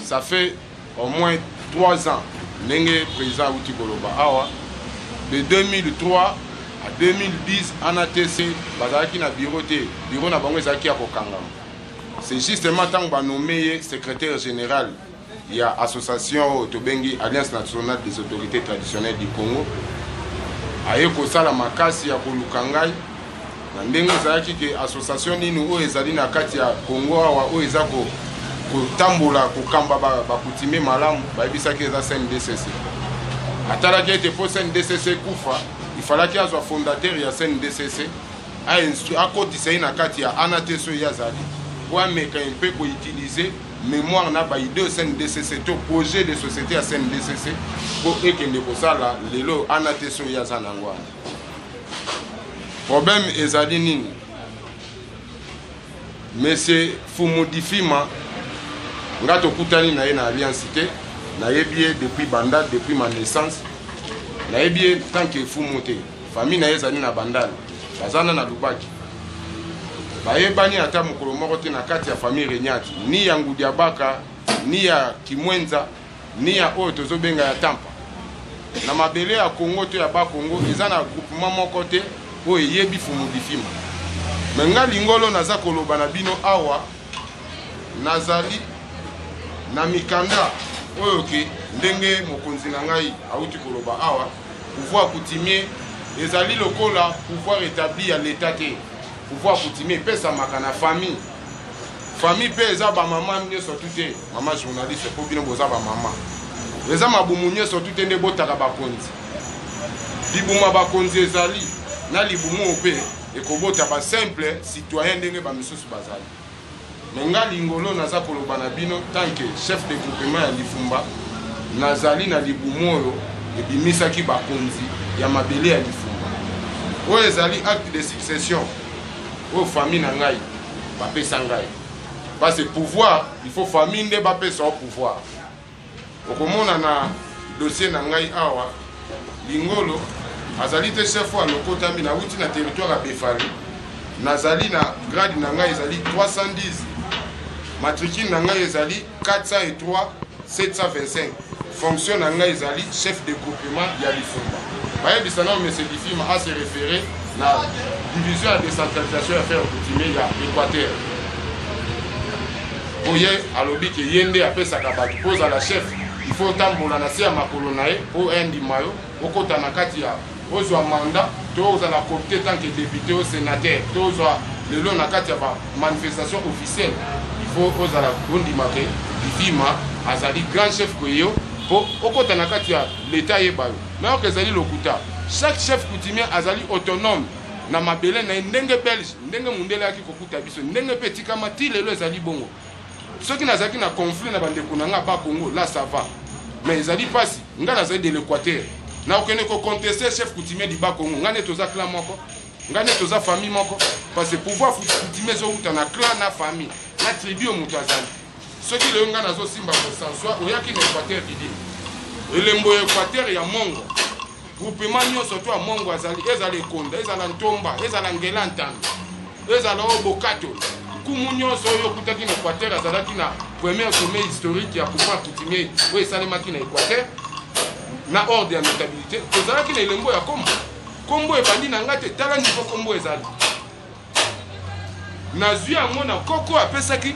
Ça fait au moins 3 ans que président Outi Koloba Awa. De 2003 à 2010, ANATC, Bazaki na bureau na bango ezaki ya kokanga. C'est justement tant que nommé secrétaire général, il y a l'association Tobengi, Alliance nationale des autorités traditionnelles du Congo. Aye kosala makasi ya kolukangai. Na ndenge ezalaki ke association nini oyo ezali na kati ya Congo awa oyo eza kotambola kokamba bakutime malamu bayebisaki eza CNDCC. Atalaki ete po CNDCC kufa, ifalaki azwa fondateur ya CNDCC akotisa ye na kati ya ANATC oyo yazali po ameka mpe koutilize mémoire na baide o CNDCC to projet de société ya CNDCC po ekende kosala lelo ANATC oyo yaza nango wana. Problème ezali nini? Monsieur Fumudifima ngato kutani na ye na alliance te na yebie depuis Bandal, depuis ma naissance na yebie tant que Fumuté famille na ezali na Bandal bazana na Lubaki bayebani ata mokolo moko te na kati ya famille Renyati ni ya Ngudiabaka ni ya Kimwenza ni ya oyo tozobenga ya Tampa na mabele ya Congo to ya ba Congo eza na groupement moko te oyo yebi Fumudifima. Menga lingolo naza koloba na bino awa nazali na mikanda oyo ke ndenge mokonzi na ngai auti koloba awa pouvoir coutumier ezali lokola pouvoir établi à l'état te pouvoir coutumier pesa makana famille pe eza ba mama nyonso te mama journaliste po bino boza ba mama eza mabumu nyonso te nde botaka bakonzi libuma bakonzi ezali na libumu ope ekobota ba simple citoyen ndenge ba misusu bazali. Menga lingolo naza koloba na bino tant que chef de groupement ya Lifumba nazali na libumoyo ebimisaki bakonzi ya mabele ya Lifumba oyo ezali acte de succession oyo famille na ngai bapesa ngai parce que pouvoir il faut famille nde bapesa au pouvoir. Okomona na dossier na ngai awa lingolo azali te chef wa lokotami na wuti na territoire ya Befali nazali na grade na ngai ezali 310 matricule na ngai ezali 403 725 fonction na ngai ezali chef de groupement ya Lifumba. Bayebisa na monsieur Lifima a se référer na division ya décentralisation ya affaires coutumier ya Équateur. Oye alobi ke yende apesaka bato poza la chef il faut tambola na se ya makolo na ye po endimayo okota na kati ya ozwa mandat tozala coopté tant que député au sénateur tozwa lelo na kati ya ba manifestation officielle il faut ozala kondimake Lifima azali grand chef koyo po okota na kati ya l'état yebayo mais okezali lokuta chaque chef coutumier azali autonome na mabele na ndenge belge ndenge mundele yaki kokuta biso ndenge petit kama ti lelo ezali bongo soki nazaki na conflit na bandeko na nga ba Congo là ça va mais ezali pasi nga nazali de l'Équateur na okene ko contester chef coutumier di ba Congo ngane toza clan moko ngane toza famille moko parce que pouvoir coutumier zo uta na clan na famille na tribu mutu azali soki le nga nazo simba ko sanswa oyaki na Équateur didi elembo Équateur ya Mongo groupement nyonso to a Mongo azali ezali konda ezala ntomba ezala ngela ntando ezala obokato kumu nyonso oyo kutaki na Équateur azalaki na premier sommet historique ya pouvoir coutumier oyo esalemaki na Équateur na ordre ya notabilité tozalaki na elembo ya kombo ebandi na ngate tala niveau kombo ezali nazwi yango na koko apesaki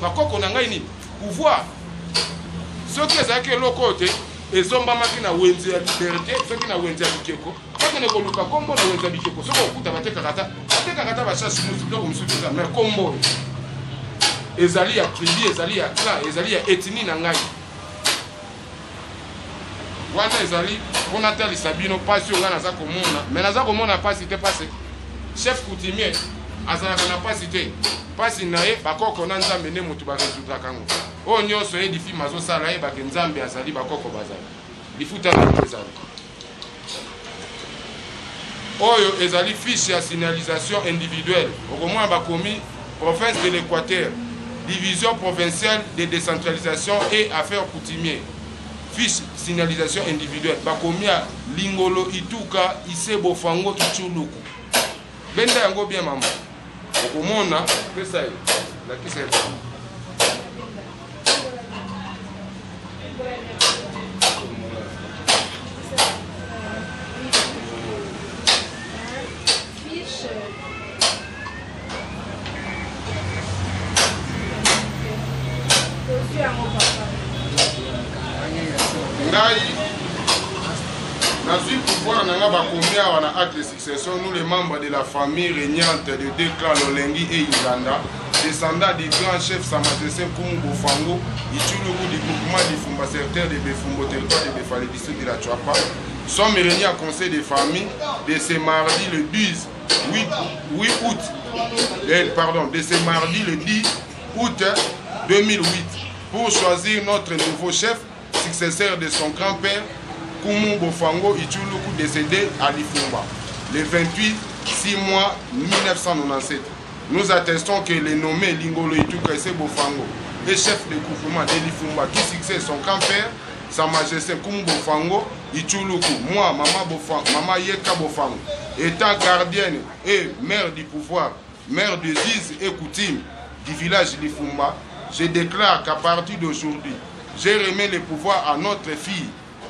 bakoko na ngai nini pouvoir soki ezalaki eloko te ezombamaki na wenze ya liberté soki na wenze ya bikeko bakende koluka kombo na wenze ya bikeko soki okuta batekaka bachasi musu biloko mosusu eza mais kombo ezali ya tribu ezali ya clan ezali ya ethnie na ngai wana ezali mpona talisa bino pasi oyo nga naza komona mais naza komona pasi te pasi chef coutumier azalaka na pasi te pasi na ye bakoko na nzambe nde motu baresoudaka yango oyo nyonso ye Lifima azosala yebake nzambe azali bakoko bazali lifuta na ezali oyo ezali fiche ya signalisation individuelle okomona bakomi province de l'Équateur division provinciale de décentralisation et affaires coutumier fiche signalisation individuelle bakomi ya Lingolo Ituka Isebo Fango Ichuluku benda yango bien mama okomona pesa ye la kisa ngai nazwi pouvoir nanga bakombia wana acte de succession nous les membres de la famille régnante de deux clans Lolengi et Inganda descendants du grand chef Sa Majesté Kumu Bofango Ituluku du groupement du Fumba secteur de Befumbo territoire de Befale district de la Tchouapa sommes réunis à conseil de famille de ce mardi le 10 août de ce mardi le 10 août 2008 pour choisir notre nouveau chef successeur de son grand-père Kumu Bofango Ituluku décédé à Lifumba le 28 6 mois 1997. Nous attestons que le nommé Lingolo Ituka Bofango est chef de groupement de Lifumba qui succède son grand-père Sa Majesté Kumu Bofango Ituluku, moi, Maman Yeka Bofango, étant gardienne et mère du pouvoir, mère de Ziz et coutume du village Lifumba, je déclare qu'à partir d'aujourd'hui, j'ai remis le pouvoir à notre fille,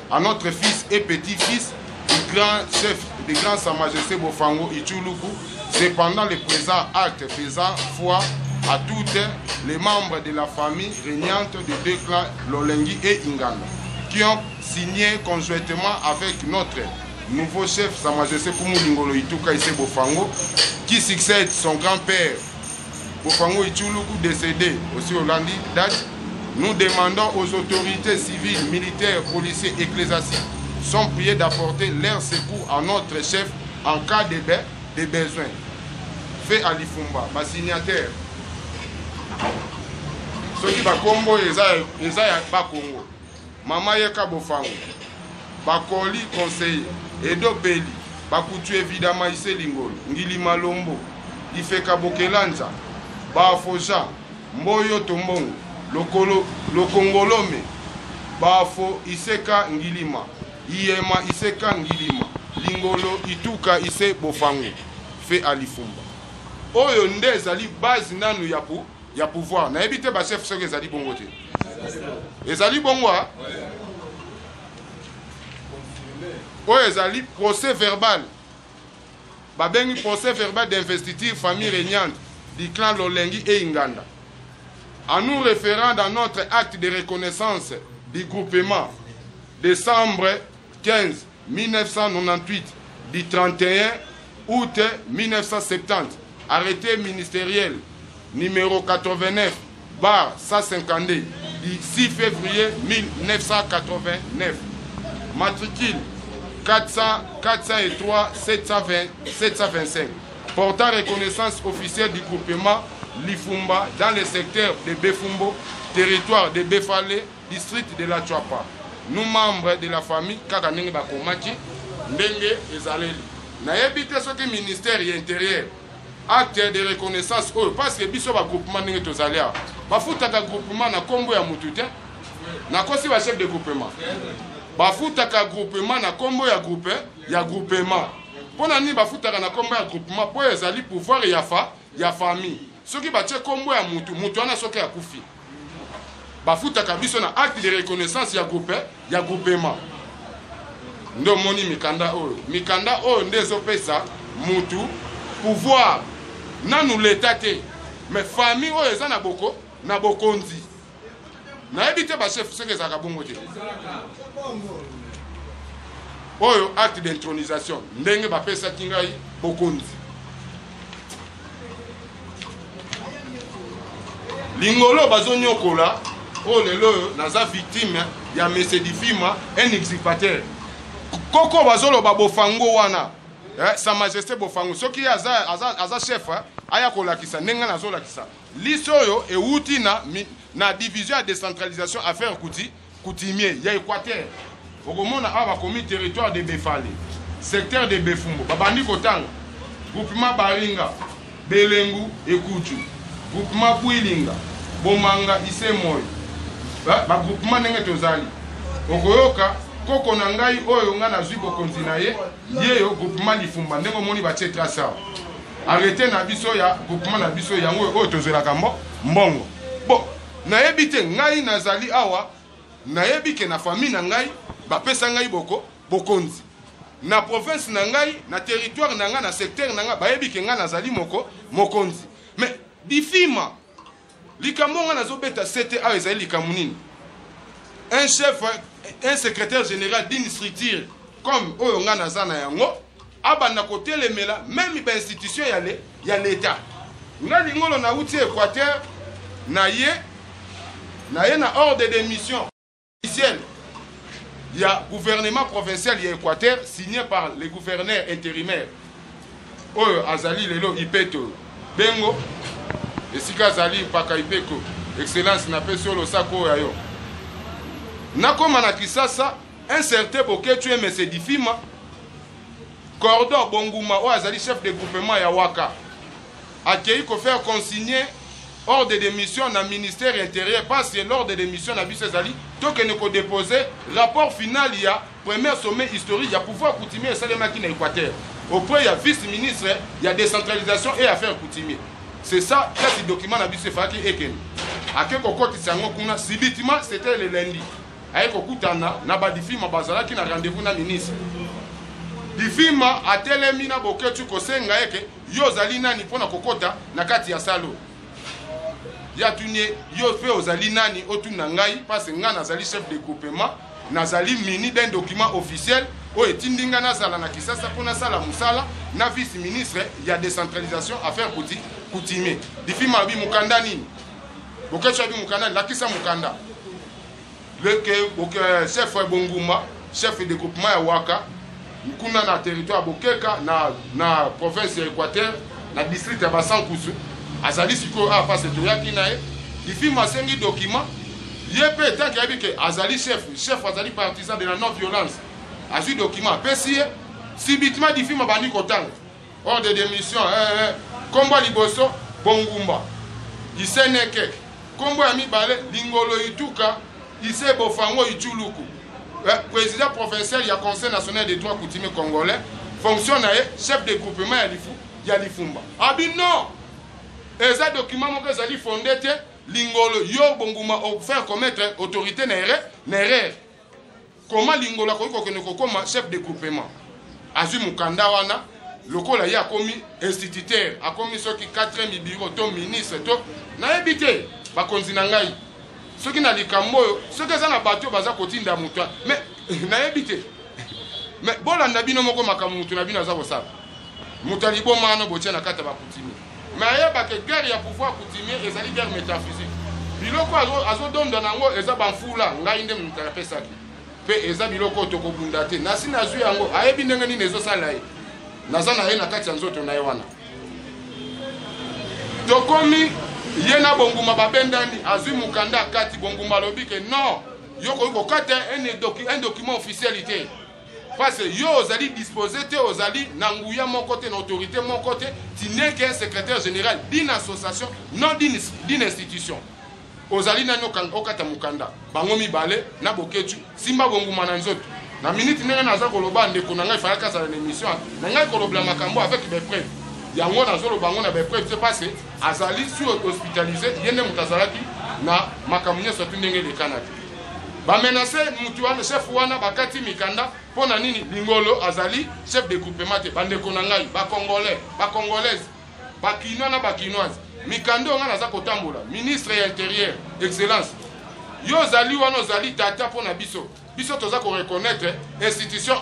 à notre fils et petit-fils du grand chef, du grand Sa Majesté Bofango Ituluku, cependant le présent acte faisant foi à tous les membres de la famille régnante de deux clans Lolengi et Inganda, qui ont signé conjointement avec notre nouveau chef, Sa Majesté Kumu Lingolo Ituka Bofango, qui succède son grand-père Bofango Ituluku décédé aussi au lundi date. Nous demandons aux autorités civiles, militaires, policiers et ecclésiastiques sont priés d'apporter leur secours à notre chef en cas de besoin. Fait à Lifumba, ma signataire. Ceux qui va Congo, ils pas Congo. Maman Yeka Bofango, Bakoli conseiller, Edo Beli, Bakutu évidemment Issé Lingolo, Ngili Malombo, Ifeka Bokelanja, Bafoja, Mboyo Tombongo, Lokongolome, Bafo Iseka Ngilima, Iema Iseka Ngilima, Lingolo Ituka Issé Bofango, fait à Lifumba. Oyo nde ezali base nanu ya pouvoir. Na ebite ba chef soki ezali bongo te. Ezali bongo ha? Oyo ezali procès verbal. Ba bengi procès verbal d'investiture famille régnante du clan Lolengi et Inganda. En nous référant dans notre acte de reconnaissance du groupement décembre 15 1998 du 31 août 1970, arrêté ministériel numéro 89 /152 du 6 février 1989, matricule 403 725, portant reconnaissance officielle du groupement Lifumba dans le secteur de Befumbo, territoire de Befale, district de la Tchouapa. Nous, membres de la famille Kakanenge Bakomaki, Ndenge Ezaleli. Naebite ce que le ministère intérieur acte de reconnaissance parce que biso ba groupement ndenge tozalia bafutaka groupement na kombo ya mutu te na kosi ba chef de groupement bafutaka groupement na kombo ya groupement pona ni bafutaka na kombo ya groupement po ezali pouvoir ya famille soki batie kombo ya mutu ana soki ya kufi bafutaka biso na acte de reconnaissance ya groupement ndo moni mikanda oyo ndezo pesa mutu pouvoir nanu l'état te mais famille oyo eza na bokonzi na ebite ba chef soki ezaka bongo te oyo acte d'intronisation ndenge bapesa kingai bokonzi lingolo bazonyokola oyo lelo naza victime ya mese difima un usurpateur koko bazoloba Bofango wana Sa Majesté Bofango soki aza chef aya kolakisa ndenge nazolakisa liso oyo euti na division ya décentralisation affaire coutumier ya Équateur okomona awa bakomi territoire de Befale secteur de Befumbo babandi kotanga groupement Baringa Belengu Ekutu groupement Bwilinga Bomanga Isemoy ba groupement ndenge tozali okoyoka koko na ngai oyo nga nazwi bokonzi na ye yo groupement Lifumba ndenge moni batie trace awa arrêté na biso ya groupement na biso yango oyo tozelaka mbongo bon nayebi te ngai nazali awa nayebi ke na famille na ngai bapesa ngai bokonzi na province na ngai na territoire na ngai na secteur na ngai bayebi ke ngai nazali mokonzi mais difima likambo nga nazobeta sete awa ezali likambo nini. Un chef, un secrétaire général d'une structure comme oyo nga naza na yango abanda kotelemela même ba institution ya l'État. Nga lingolo na uti Équateur na ye na ordre de mission officiel. Il y a gouvernement provincial ya Équateur signé par les gouverneurs intérimaires. Oyo azali lelo Ipeto Bengo esika azali paka Ipeko excellence na peso lo sako yayo. Nakoma na Kisasa un certain Boketu M. Difima Cordon Bonguma ou azali chef de groupement ya Waka a qui ko faire consigner ordre de mission na ministère intérieur parce que l'ordre de mission na biso ezali to que ne ko déposer rapport final ya premier sommet historique ya pouvoir coutumier salema ki na Équateur auprès il y a vice-ministre il y a décentralisation et affaires coutumier. C'est ça ce document na biso faki eken ake kokoti sango kuna subitement c'était le lundi aye kokutana na ba Difima bazala ki na rendez-vous na ministre Difima atelemi na Boketu kosenga eke yo zali nani pona kokota na kati ya salo ya tunye yo fe ozali nani otuna ngai parce nga nazali chef de groupement nazali mini d'un document officiel o etindinga na sala na Kisasa pona sala musala na vice ministre ya décentralisation affaires coutumier Difima bi mukanda nini Boketu bi mukanda lakisa mukanda le chef Bonguma chef de groupement ya Waka kuna na territoire Bokeka na province ya Équateur na district ya Basankusu azali siko a face to yaki nae Difima sengi document yepe tant qu'il que azali chef azali partisan de la non violence azu document pesier subitement Difima bandi kotanga ordre de mission kombo liboso Bongumba iseneke kombo ya mibale lingolo ituka ise bofango ichuluku président provincial du Conseil national des droits coutumiers congolais, fonctionnaire, chef de groupement ya Lifumba. Abi non. Et ça document mon que fondé lingolo yo Bonguma faire commettre autorité n'erreur. Comment lingolo ko chef de groupement. Azu mukanda wana lokola ya komi instituteur, a commis ceux qui 4e bureau to ministre to na ebité ba konzina ngai. Ceux qui n'ont pas ceux qui sont en bateau, ils ont été en bateau. Mais, ils n'ont pas été. Mais, bon, on a dit que nous avons été en bateau. Nous avons dit que nous avons été en bateau. Mais, il y a une guerre qui pouvoir coutumier et c'est une guerre métaphysique. Puis, ils ont donné dans le ils ont fait là. Ils ont fait ça. Puis, ils ont dit que nous avons fait ça. Ils ont fait ça. Ils ont fait ça. Ils ont fait ça. Yena Bonguma babendani azu mukanda kati Bonguma lobi que non yoko yoko kata un document officialité parce que yo ozali disposé te ozali nanguya mon côté l'autorité mon côté tu n'es qu'un secrétaire général d'une association non d'une institution ozali nano okata mukanda bango mibale na Boketu simba Bonguma na nzoto na minute nene naza koloba ndeko na ngai faka za l'émission na ngai kolobla makambo avec des preuves yango nazolo bango na preuve c'est passé azali sur hospitalisé yene mutazalaki na makamunye sotu ndenge le Canada ba menacer mutu wana chef wana bakati mikanda pona nini lingolo azali chef de groupement te bande ko na ngai ba congolaise ba kinois na ba kinoise mikando nga naza kotambola ministre ya intérieur excellence yo zali wana zali tata pona biso toza ko reconnaître institution